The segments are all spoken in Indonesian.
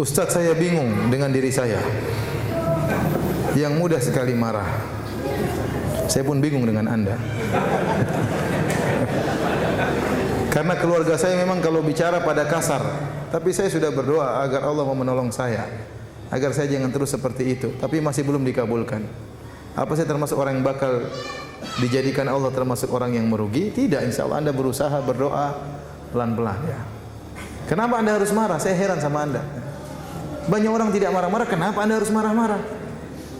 Ustaz, saya bingung dengan diri saya yang mudah sekali marah. Saya pun bingung dengan Anda. Karena keluarga saya memang kalau bicara pada kasar, tapi saya sudah berdoa agar Allah mau menolong saya, agar saya jangan terus seperti itu, tapi masih belum dikabulkan. Apa saya termasuk orang yang bakal dijadikan Allah termasuk orang yang merugi? Tidak, insya Allah Anda berusaha berdoa pelan-pelan ya. Kenapa Anda harus marah? Saya heran sama Anda. Banyak orang tidak marah-marah, kenapa Anda harus marah-marah?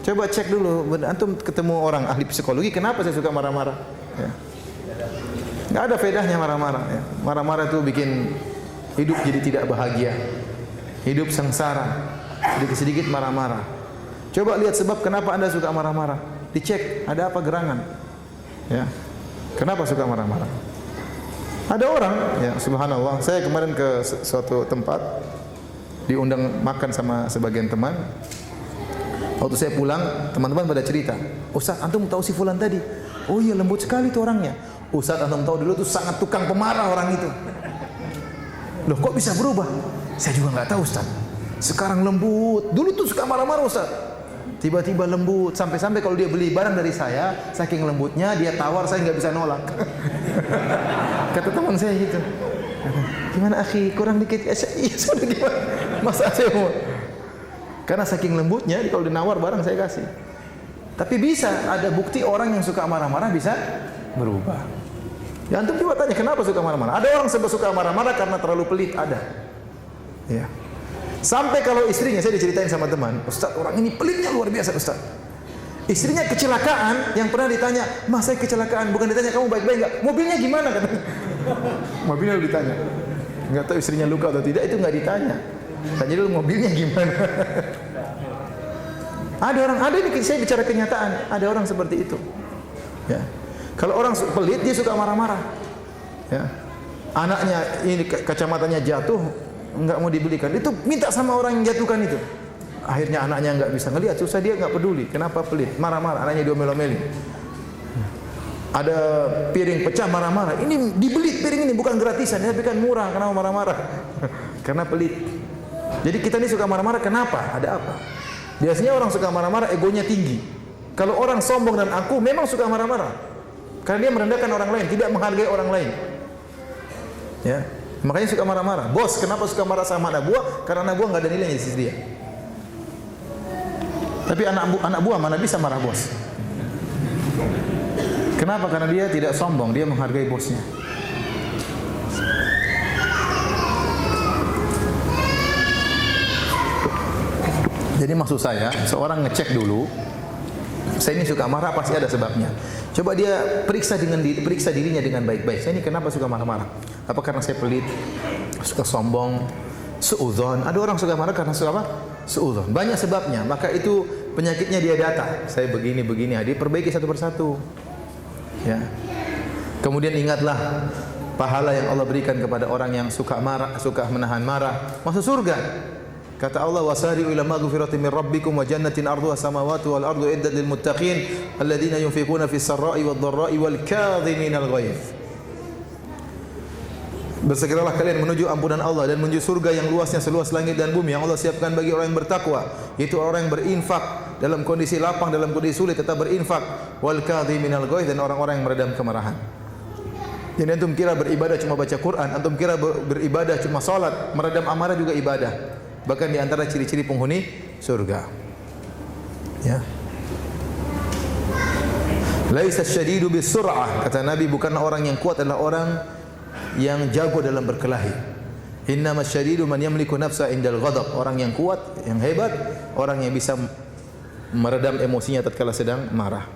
Coba cek dulu, antum ketemu orang ahli psikologi, kenapa saya suka marah-marah? Ya. Nggak ada faedahnya marah-marah. Ya. Marah-marah itu bikin hidup jadi tidak bahagia, hidup sengsara, sedikit-sedikit marah-marah. Coba lihat sebab kenapa Anda suka marah-marah. Dicek, ada apa gerangan? Ya. Kenapa suka marah-marah? Ada orang, ya subhanallah, saya kemarin ke suatu tempat, diundang makan sama sebagian teman. Waktu saya pulang, teman-teman pada cerita, Ustaz, antum tahu si fulan tadi? Oh iya, lembut sekali itu orangnya. Ustaz, antum tahu dulu tuh sangat tukang pemarah orang itu. Loh, kok bisa berubah? Saya juga nggak tahu, Ustaz. Sekarang lembut, dulu tuh suka marah-marah, Ustaz. Tiba-tiba lembut, sampai-sampai kalau dia beli barang dari saya, saking lembutnya dia tawar, saya nggak bisa nolak. Kata teman saya gitu. Gimana akhi, kurang dikit? Ya sudah, gimana? Masa saya mau? Karena saking lembutnya, kalau dinawar barang saya kasih. Tapi bisa, ada bukti orang yang suka marah-marah bisa berubah. Ya antum coba tanya, kenapa suka marah-marah? Ada orang suka marah-marah karena terlalu pelit, ada. Ya. Sampai kalau istrinya, saya diceritain sama teman, Ustaz, orang ini pelitnya luar biasa, Ustaz. Istrinya kecelakaan, yang pernah ditanya, Mas, saya kecelakaan, bukan ditanya kamu baik-baik enggak? Mobilnya gimana katanya? Mobilnya ditanya. Enggak tahu istrinya luka atau tidak, itu enggak ditanya. Tanya dulu mobilnya gimana. Ada ini saya bicara kenyataan, ada orang seperti itu. Ya. Kalau orang pelit dia suka marah-marah. Ya. Anaknya ini kacamatanya jatuh, enggak mau dibelikan. Itu minta sama orang yang jatuhkan itu. Akhirnya anaknya enggak bisa ngelihat, susah, dia enggak peduli. Kenapa pelit? Marah-marah, anaknya diomel-omelin. Ada piring pecah, marah-marah. Ini dibeli piring ini, bukan gratisan, tapi kan murah. Kenapa marah-marah? Karena pelit. Jadi kita ini suka marah-marah, kenapa? Ada apa? Biasanya orang suka marah-marah, egonya tinggi. Kalau orang sombong dan aku memang suka marah-marah, karena dia merendahkan orang lain, tidak menghargai orang lain. Ya, makanya suka marah-marah. Bos, kenapa suka marah sama anak buah? Karena anak buah nggak ada nilainya di sisi dia. Tapi anak buah mana bisa marah bos? Kenapa? Karena dia tidak sombong, dia menghargai bosnya. Jadi maksud saya, seorang ngecek dulu, saya ini suka marah pasti ada sebabnya. Coba dia periksa dirinya dengan baik-baik. Saya ini kenapa suka marah-marah? Apa karena saya pelit, suka sombong, suudzon? Ada orang suka marah karena suka apa? Suudzon. Banyak sebabnya. Maka itu penyakitnya dia data. Saya begini, diperbaiki satu persatu. Ya. Kemudian ingatlah pahala yang Allah berikan kepada orang yang suka marah, suka menahan marah, masuk surga. Kata Allah, wasari'u ila maghfiratin min rabbikum wa jannatin arduha samawati wal ardu iddat lil muttaqin alladziina yunfiquna fis sarra'i wad dharra'i wal kadhiminal ghaidh. Bersegeralah kalian menuju ampunan Allah dan menuju surga yang luasnya seluas langit dan bumi yang Allah siapkan bagi orang yang bertakwa, yaitu orang yang berinfak dalam kondisi lapang, dalam kondisi sulit tetap berinfak, wal kadhiminal ghaidh, dan orang-orang yang meredam kemarahan. Jadi antum kira beribadah cuma baca Quran, antum kira beribadah cuma salat, meredam amarah juga ibadah. Bahkan di antara ciri-ciri penghuni surga. Ya. Laisa syadidu bisur'ah, kata Nabi, bukanlah orang yang kuat adalah orang yang jago dalam berkelahi. Innamas syadidu man yamliku nafsa indal ghadab. Orang yang kuat, yang hebat, orang yang bisa meredam emosinya tatkala sedang marah.